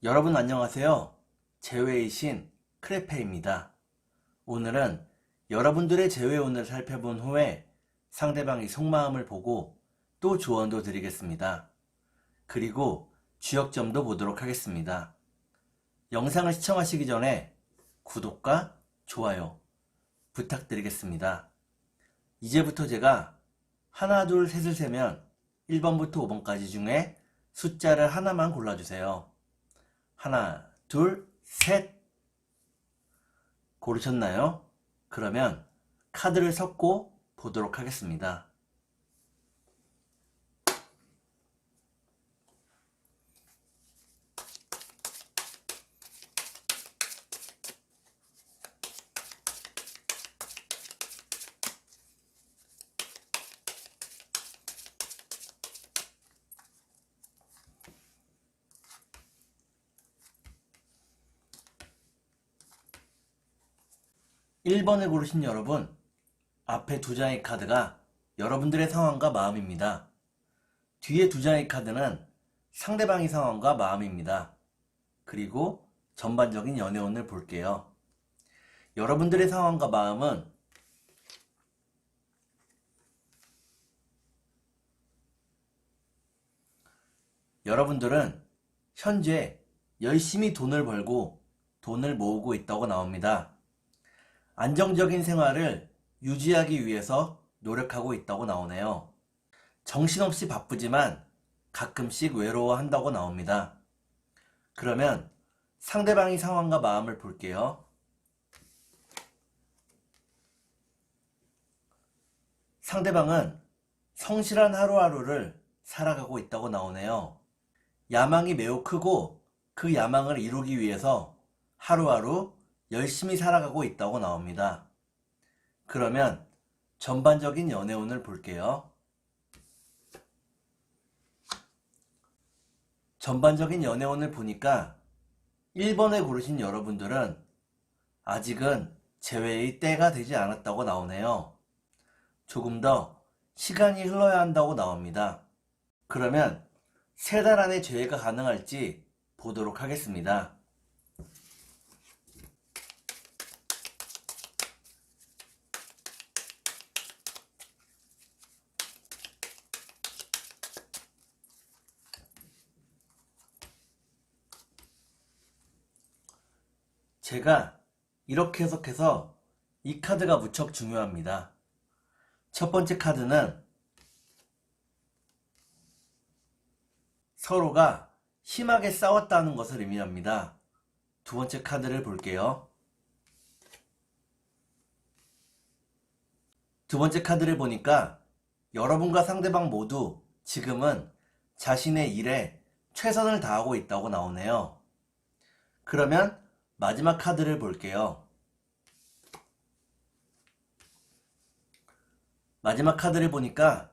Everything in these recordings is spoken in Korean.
여러분 안녕하세요. 재회의 신 크레페입니다. 오늘은 여러분들의 재회운을 살펴본 후에 상대방의 속마음을 보고 또 조언도 드리겠습니다. 그리고 주역점도 보도록 하겠습니다. 영상을 시청하시기 전에 구독과 좋아요 부탁드리겠습니다. 이제부터 제가 하나, 둘, 셋을 세면 1번부터 5번까지 중에 숫자를 하나만 골라주세요. 하나, 둘, 셋. 고르셨나요? 그러면 카드를 섞고 보도록 하겠습니다. 1번을 고르신 여러분, 앞에 두 장의 카드가 여러분들의 상황과 마음입니다. 뒤에 두 장의 카드는 상대방의 상황과 마음입니다. 그리고 전반적인 연애운을 볼게요. 여러분들의 상황과 마음은 여러분들은 현재 열심히 돈을 벌고 돈을 모으고 있다고 나옵니다. 안정적인 생활을 유지하기 위해서 노력하고 있다고 나오네요. 정신없이 바쁘지만 가끔씩 외로워한다고 나옵니다. 그러면 상대방의 상황과 마음을 볼게요. 상대방은 성실한 하루하루를 살아가고 있다고 나오네요. 야망이 매우 크고 그 야망을 이루기 위해서 하루하루 열심히 살아가고 있다고 나옵니다. 그러면 전반적인 연애운을 볼게요. 전반적인 연애운을 보니까 1번에 고르신 여러분들은 아직은 재회의 때가 되지 않았다고 나오네요. 조금 더 시간이 흘러야 한다고 나옵니다. 그러면 3달 안에 재회가 가능할지 보도록 하겠습니다. 제가 이렇게 해석해서 이 카드가 무척 중요합니다. 첫 번째 카드는 서로가 심하게 싸웠다는 것을 의미합니다. 두 번째 카드를 볼게요. 두 번째 카드를 보니까 여러분과 상대방 모두 지금은 자신의 일에 최선을 다하고 있다고 나오네요. 그러면 마지막 카드를 볼게요. 마지막 카드를 보니까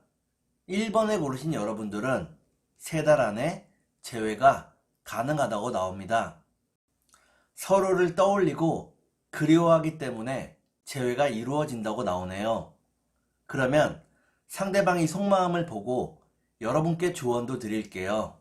1번에 고르신 여러분들은 3달 안에 재회가 가능하다고 나옵니다. 서로를 떠올리고 그리워하기 때문에 재회가 이루어진다고 나오네요. 그러면 상대방의 속마음을 보고 여러분께 조언도 드릴게요.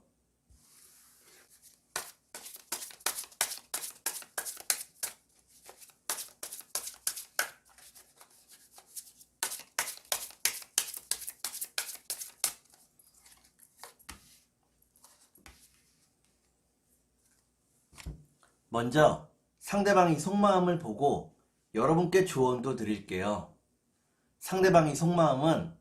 먼저 상대방의 속마음을 보고 여러분께 조언도 드릴게요. 상대방의 속마음은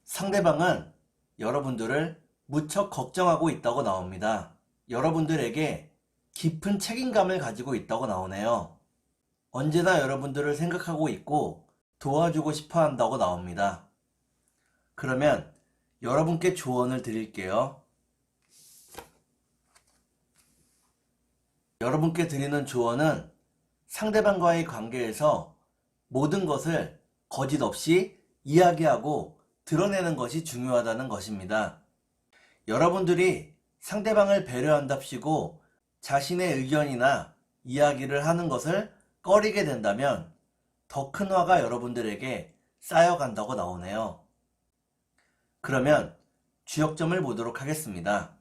상대방은 여러분들을 무척 걱정하고 있다고 나옵니다. 여러분들에게 깊은 책임감을 가지고 있다고 나오네요. 언제나 여러분들을 생각하고 있고 도와주고 싶어 한다고 나옵니다. 그러면 여러분께 조언을 드릴게요. 여러분께 드리는 조언은 상대방과의 관계에서 모든 것을 거짓 없이 이야기하고 드러내는 것이 중요하다는 것입니다. 여러분들이 상대방을 배려한답시고 자신의 의견이나 이야기를 하는 것을 꺼리게 된다면 더 큰 화가 여러분들에게 쌓여간다고 나오네요. 그러면 주역점을 보도록 하겠습니다.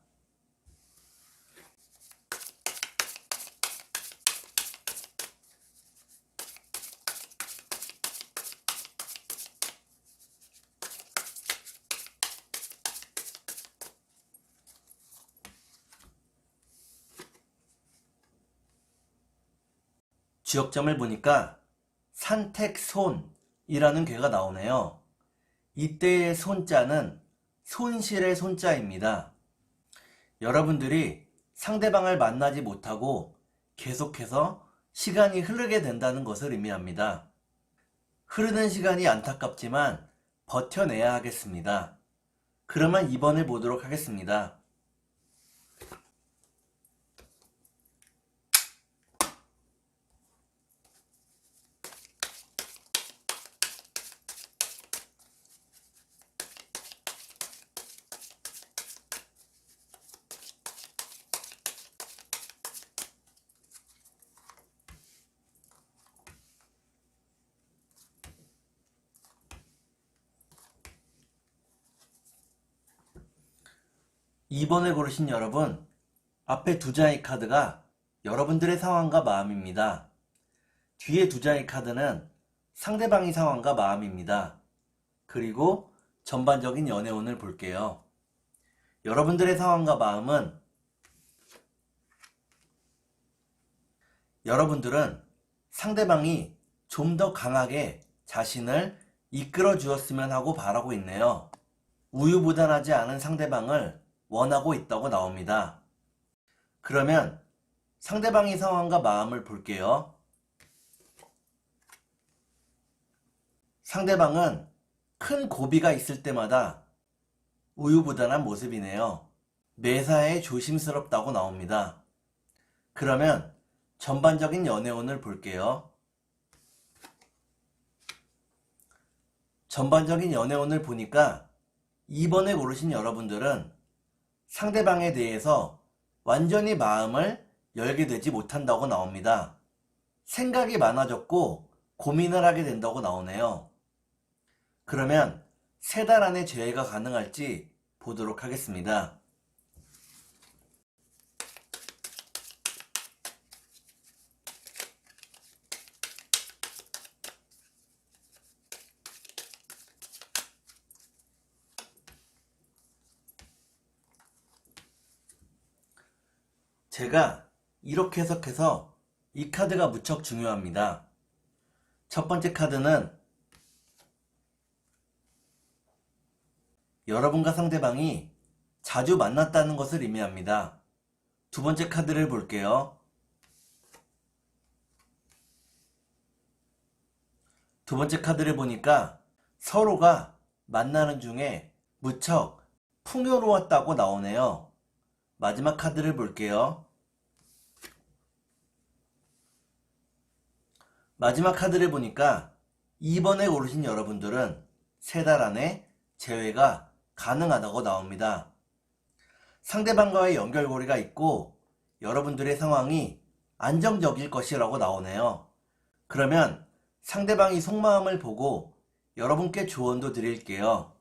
주역점을 보니까 산택손이라는 괴가 나오네요. 이때의 손자는 손실의 손자입니다. 여러분들이 상대방을 만나지 못하고 계속해서 시간이 흐르게 된다는 것을 의미합니다. 흐르는 시간이 안타깝지만 버텨내야 하겠습니다. 그러면 2번을 보도록 하겠습니다. 2번을 고르신 여러분, 앞에 두 장의 카드가 여러분들의 상황과 마음입니다. 뒤에 두 장의 카드는 상대방의 상황과 마음입니다. 그리고 전반적인 연애운을 볼게요. 여러분들의 상황과 마음은 여러분들은 상대방이 좀 더 강하게 자신을 이끌어 주었으면 하고 바라고 있네요. 우유부단하지 않은 상대방을 원하고 있다고 나옵니다. 그러면 상대방의 상황과 마음을 볼게요. 상대방은 큰 고비가 있을 때마다 우유부단한 모습이네요. 매사에 조심스럽다고 나옵니다. 그러면 전반적인 연애운을 볼게요. 전반적인 연애운을 보니까 2번에 고르신 여러분들은 상대방에 대해서 완전히 마음을 열게 되지 못한다고 나옵니다. 생각이 많아졌고 고민을 하게 된다고 나오네요. 그러면 3달 안에 재회가 가능할지 보도록 하겠습니다. 제가 이렇게 해석해서 이 카드가 무척 중요합니다. 첫 번째 카드는 여러분과 상대방이 자주 만났다는 것을 의미합니다. 두 번째 카드를 볼게요. 두 번째 카드를 보니까 서로가 만나는 중에 무척 풍요로웠다고 나오네요. 마지막 카드를 볼게요. 마지막 카드를 보니까 2번에 고르신 여러분들은 3달 안에 재회가 가능하다고 나옵니다. 상대방과의 연결고리가 있고 여러분들의 상황이 안정적일 것이라고 나오네요. 그러면 상대방이 속마음을 보고 여러분께 조언도 드릴게요.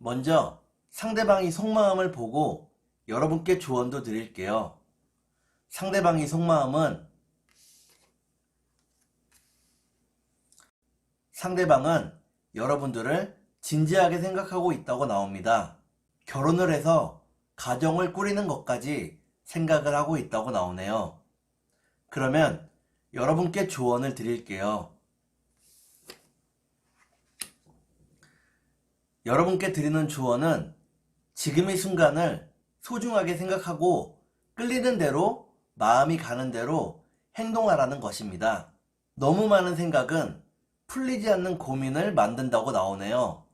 먼저 상대방이 속마음을 보고 여러분께 조언도 드릴게요. 상대방의 속마음은 상대방은 여러분들을 진지하게 생각하고 있다고 나옵니다. 결혼을 해서 가정을 꾸리는 것까지 생각을 하고 있다고 나오네요. 그러면 여러분께 조언을 드릴게요. 여러분께 드리는 조언은 지금의 순간을 소중하게 생각하고 끌리는 대로 마음이 가는 대로 행동하라는 것입니다. 너무 많은 생각은 풀리지 않는 고민을 만든다고 나오네요.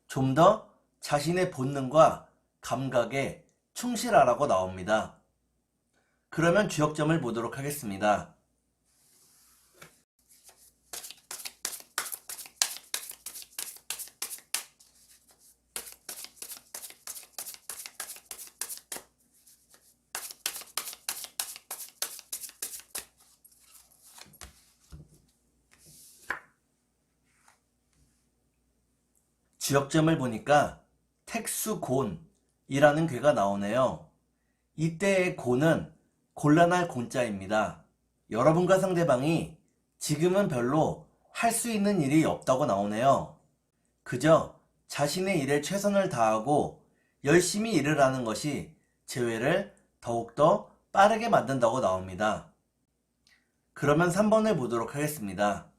좀 더 자신의 본능과 감각에 충실하라고 나옵니다. 그러면 주역점을 보도록 하겠습니다. 주역점을 보니까 택수곤이라는 괴가 나오네요. 이때의 곤은 곤란할 곤자입니다. 여러분과 상대방이 지금은 별로 할 수 있는 일이 없다고 나오네요. 그저 자신의 일에 최선을 다하고 열심히 일을 하는 것이 재회를 더욱더 빠르게 만든다고 나옵니다. 그러면 3번을 보도록 하겠습니다.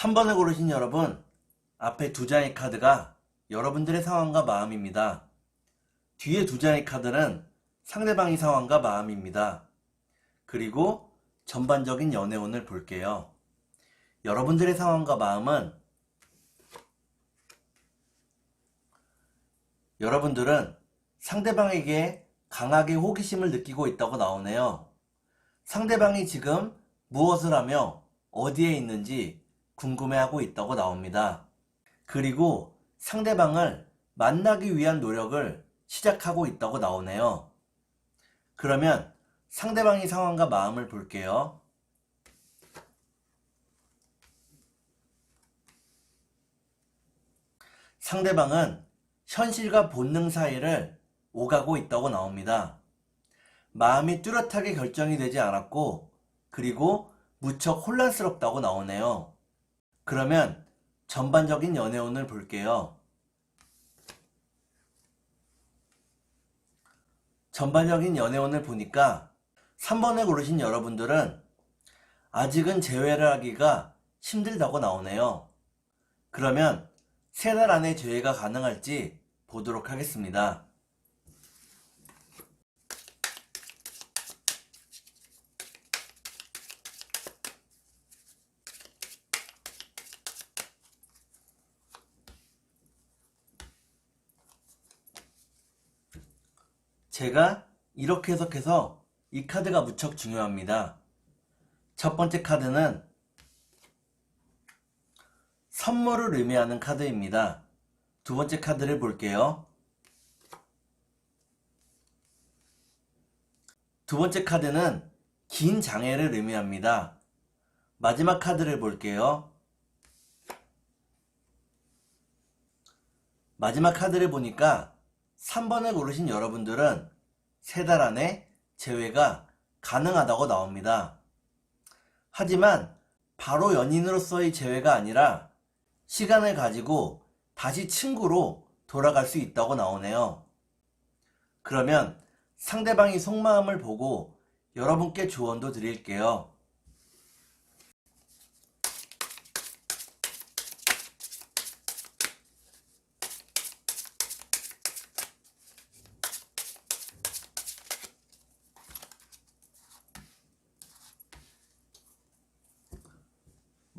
3번을 고르신 여러분, 앞에 두 장의 카드가 여러분들의 상황과 마음입니다. 뒤에 두 장의 카드는 상대방의 상황과 마음입니다. 그리고 전반적인 연애운을 볼게요. 여러분들의 상황과 마음은 여러분들은 상대방에게 강하게 호기심을 느끼고 있다고 나오네요. 상대방이 지금 무엇을 하며 어디에 있는지 궁금해하고 있다고 나옵니다. 그리고 상대방을 만나기 위한 노력을 시작하고 있다고 나오네요. 그러면 상대방의 상황과 마음을 볼게요. 상대방은 현실과 본능 사이를 오가고 있다고 나옵니다. 마음이 뚜렷하게 결정이 되지 않았고, 그리고 무척 혼란스럽다고 나오네요. 그러면 전반적인 연애운을 볼게요. 전반적인 연애운을 보니까 3번을 고르신 여러분들은 아직은 재회를 하기가 힘들다고 나오네요. 그러면 3달 안에 재회가 가능할지 보도록 하겠습니다. 제가 이렇게 해석해서 이 카드가 무척 중요합니다. 첫 번째 카드는 선물을 의미하는 카드입니다. 두 번째 카드를 볼게요. 두 번째 카드는 긴 장애를 의미합니다. 마지막 카드를 볼게요. 마지막 카드를 보니까 3번을 고르신 여러분들은 3달 안에 재회가 가능하다고 나옵니다. 하지만 바로 연인으로서의 재회가 아니라 시간을 가지고 다시 친구로 돌아갈 수 있다고 나오네요. 그러면 상대방의 속마음을 보고 여러분께 조언도 드릴게요.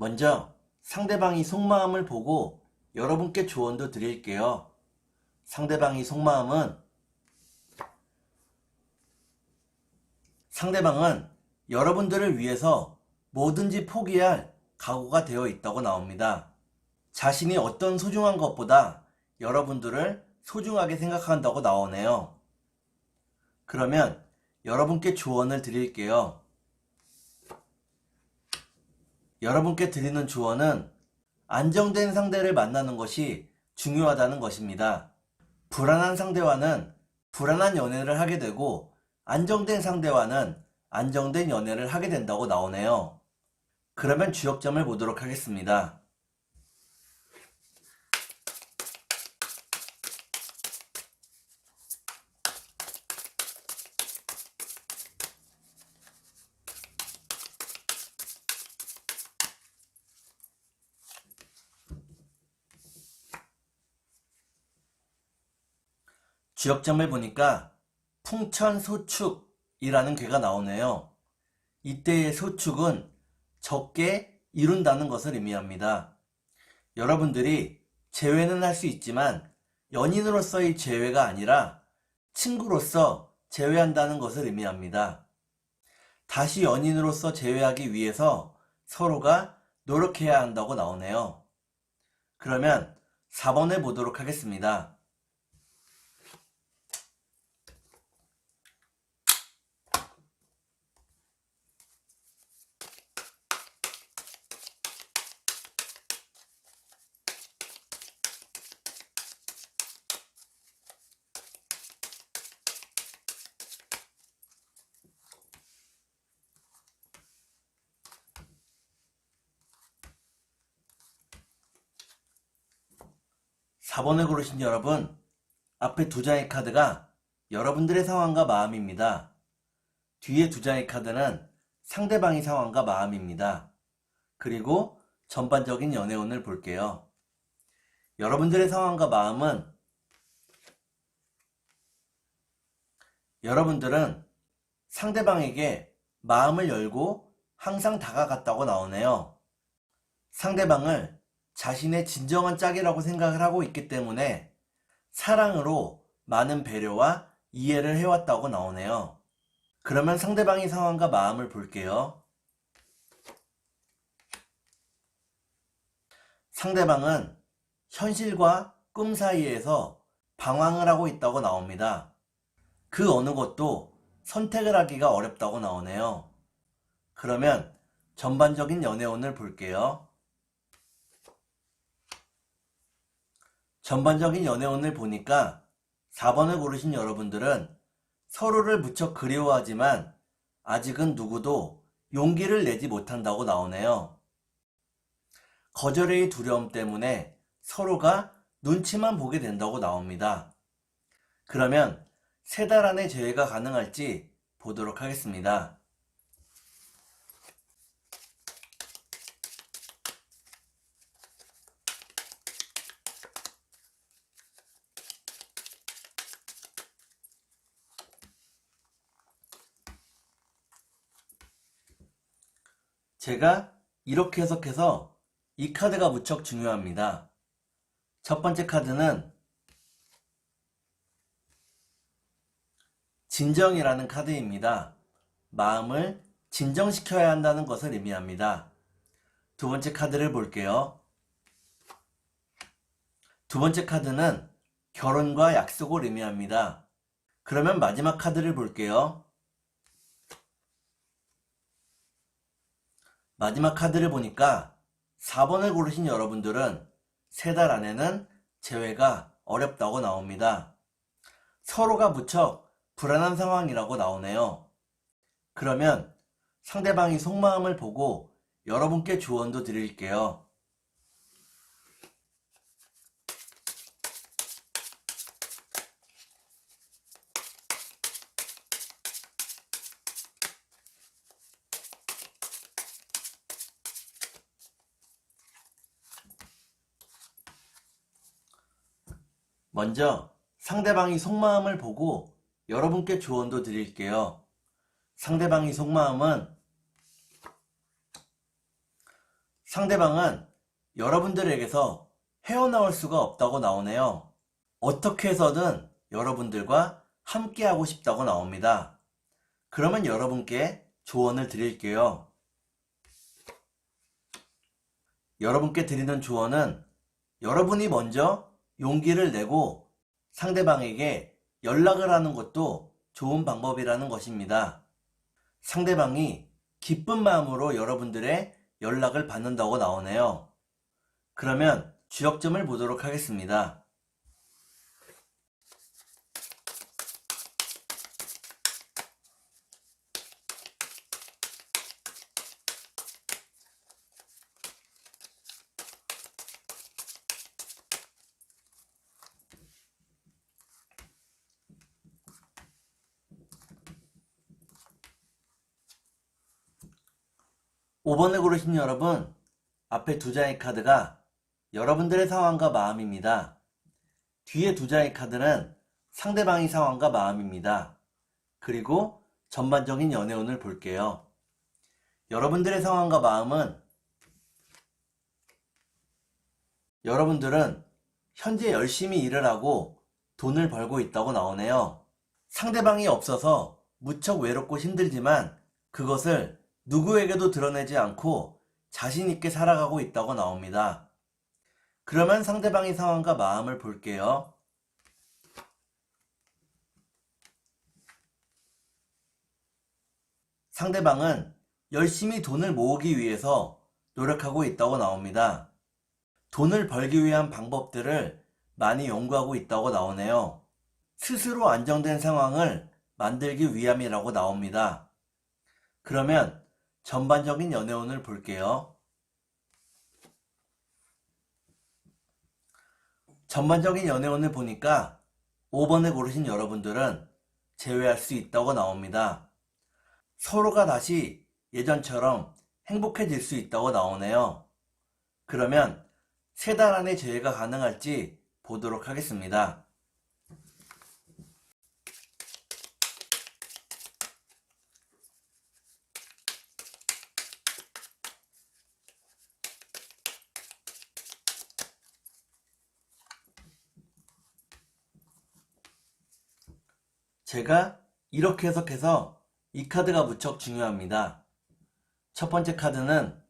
먼저 상대방의 속마음을 보고 여러분께 조언도 드릴게요. 상대방의 속마음은 상대방은 여러분들을 위해서 뭐든지 포기할 각오가 되어 있다고 나옵니다. 자신이 어떤 소중한 것보다 여러분들을 소중하게 생각한다고 나오네요. 그러면 여러분께 조언을 드릴게요. 여러분께 드리는 조언은 안정된 상대를 만나는 것이 중요하다는 것입니다. 불안한 상대와는 불안한 연애를 하게 되고 안정된 상대와는 안정된 연애를 하게 된다고 나오네요. 그러면 주역점을 보도록 하겠습니다. 주역점을 보니까 풍천소축이라는 괴가 나오네요. 이때의 소축은 적게 이룬다는 것을 의미합니다. 여러분들이 재회는 할 수 있지만 연인으로서의 재회가 아니라 친구로서 재회한다는 것을 의미합니다. 다시 연인으로서 재회하기 위해서 서로가 노력해야 한다고 나오네요. 그러면 4번을 보도록 하겠습니다. 4번을 고르신 여러분, 앞에 두 장의 카드가 여러분들의 상황과 마음입니다. 뒤에 두 장의 카드는 상대방의 상황과 마음입니다. 그리고 전반적인 연애운을 볼게요. 여러분들의 상황과 마음은 여러분들은 상대방에게 마음을 열고 항상 다가갔다고 나오네요. 상대방을 자신의 진정한 짝이라고 생각을 하고 있기 때문에 사랑으로 많은 배려와 이해를 해왔다고 나오네요. 그러면 상대방의 상황과 마음을 볼게요. 상대방은 현실과 꿈 사이에서 방황을 하고 있다고 나옵니다. 그 어느 것도 선택을 하기가 어렵다고 나오네요. 그러면 전반적인 연애운을 볼게요. 전반적인 연애운을 보니까 4번을 고르신 여러분들은 서로를 무척 그리워하지만 아직은 누구도 용기를 내지 못한다고 나오네요. 거절의 두려움 때문에 서로가 눈치만 보게 된다고 나옵니다. 그러면 3달 안에 재회가 가능할지 보도록 하겠습니다. 제가 이렇게 해석해서 이 카드가 무척 중요합니다. 첫 번째 카드는 진정이라는 카드입니다. 마음을 진정시켜야 한다는 것을 의미합니다. 두 번째 카드를 볼게요. 두 번째 카드는 결혼과 약속을 의미합니다. 그러면 마지막 카드를 볼게요. 마지막 카드를 보니까 4번을 고르신 여러분들은 3달 안에는 재회가 어렵다고 나옵니다. 서로가 무척 불안한 상황이라고 나오네요. 그러면 상대방이 속마음을 보고 여러분께 조언도 드릴게요. 먼저 상대방이 속마음을 보고 여러분께 조언도 드릴게요. 상대방의 속마음은 상대방은 여러분들에게서 헤어나올 수가 없다고 나오네요. 어떻게 해서든 여러분들과 함께하고 싶다고 나옵니다. 그러면 여러분께 조언을 드릴게요. 여러분께 드리는 조언은 여러분이 먼저 용기를 내고 상대방에게 연락을 하는 것도 좋은 방법이라는 것입니다. 상대방이 기쁜 마음으로 여러분들의 연락을 받는다고 나오네요. 그러면 주역점을 보도록 하겠습니다. 오 5번을 고르신 여러분, 앞에 두 장의 카드가 여러분들의 상황과 마음입니다. 뒤에 두 장의 카드는 상대방의 상황과 마음입니다. 그리고 전반적인 연애운을 볼게요. 여러분들의 상황과 마음은 여러분들은 현재 열심히 일을 하고 돈을 벌고 있다고 나오네요. 상대방이 없어서 무척 외롭고 힘들지만 그것을 누구에게도 드러내지 않고 자신 있게 살아가고 있다고 나옵니다. 그러면 상대방의 상황과 마음을 볼게요. 상대방은 열심히 돈을 모으기 위해서 노력하고 있다고 나옵니다. 돈을 벌기 위한 방법들을 많이 연구하고 있다고 나오네요. 스스로 안정된 상황을 만들기 위함이라고 나옵니다. 그러면 전반적인 연애운을 볼게요. 전반적인 연애운을 보니까 5번을 고르신 여러분들은 제외할 수 있다고 나옵니다. 서로가 다시 예전처럼 행복해질 수 있다고 나오네요. 그러면 3달 안에 제외가 가능할지 보도록 하겠습니다. 제가 이렇게 해석해서 이 카드가 무척 중요합니다. 첫 번째 카드는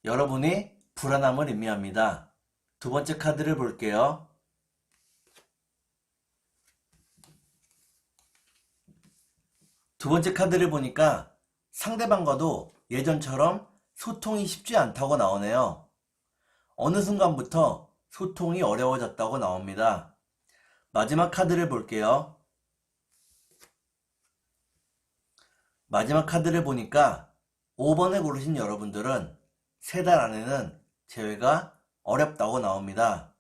여러분이 불안함을 의미합니다. 두 번째 카드를 볼게요. 두 번째 카드를 보니까 상대방과도 예전처럼 소통이 쉽지 않다고 나오네요. 어느 순간부터 소통이 어려워졌다고 나옵니다. 마지막 카드를 볼게요. 마지막 카드를 보니까 5번을 고르신 여러분들은 3달 안에는 재회가 어렵다고 나옵니다.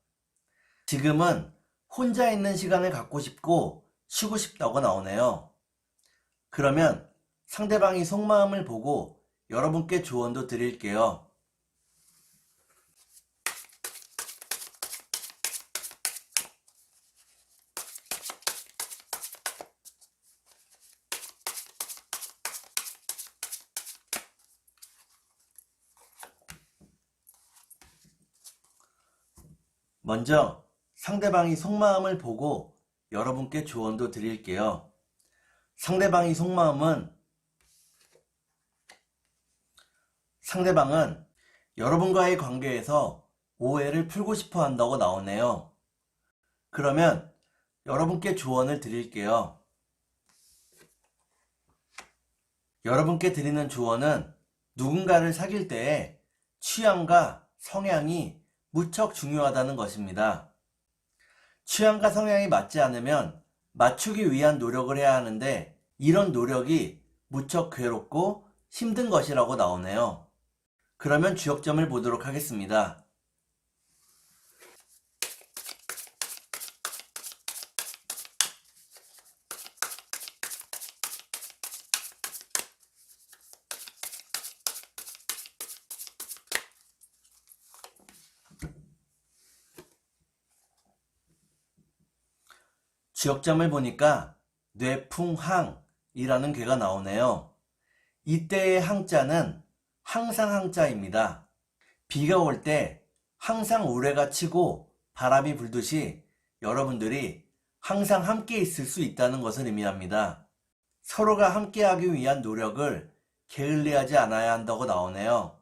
지금은 혼자 있는 시간을 갖고 싶고 쉬고 싶다고 나오네요. 그러면 상대방이 속마음을 보고 여러분께 조언도 드릴게요. 먼저 상대방이 속마음을 보고 여러분께 조언도 드릴게요. 상대방은 여러분과의 관계에서 오해를 풀고 싶어 한다고 나오네요. 그러면 여러분께 조언을 드릴게요. 여러분께 드리는 조언은 누군가를 사귈 때에 취향과 성향이 무척 중요하다는 것입니다. 취향과 성향이 맞지 않으면 맞추기 위한 노력을 해야 하는데 이런 노력이 무척 괴롭고 힘든 것이라고 나오네요. 그러면 주역점을 보도록 하겠습니다. 주역점을 보니까 뇌풍항이라는 괴가 나오네요. 이때의 항자는 항상 항자입니다. 비가 올 때 항상 우레가 치고 바람이 불듯이 여러분들이 항상 함께 있을 수 있다는 것을 의미합니다. 서로가 함께하기 위한 노력을 게을리하지 않아야 한다고 나오네요.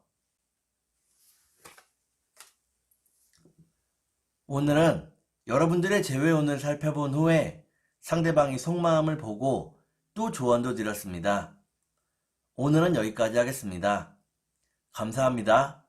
오늘은 여러분들의 재회운을 살펴본 후에 상대방이 속마음을 보고 또 조언도 드렸습니다. 오늘은 여기까지 하겠습니다. 감사합니다.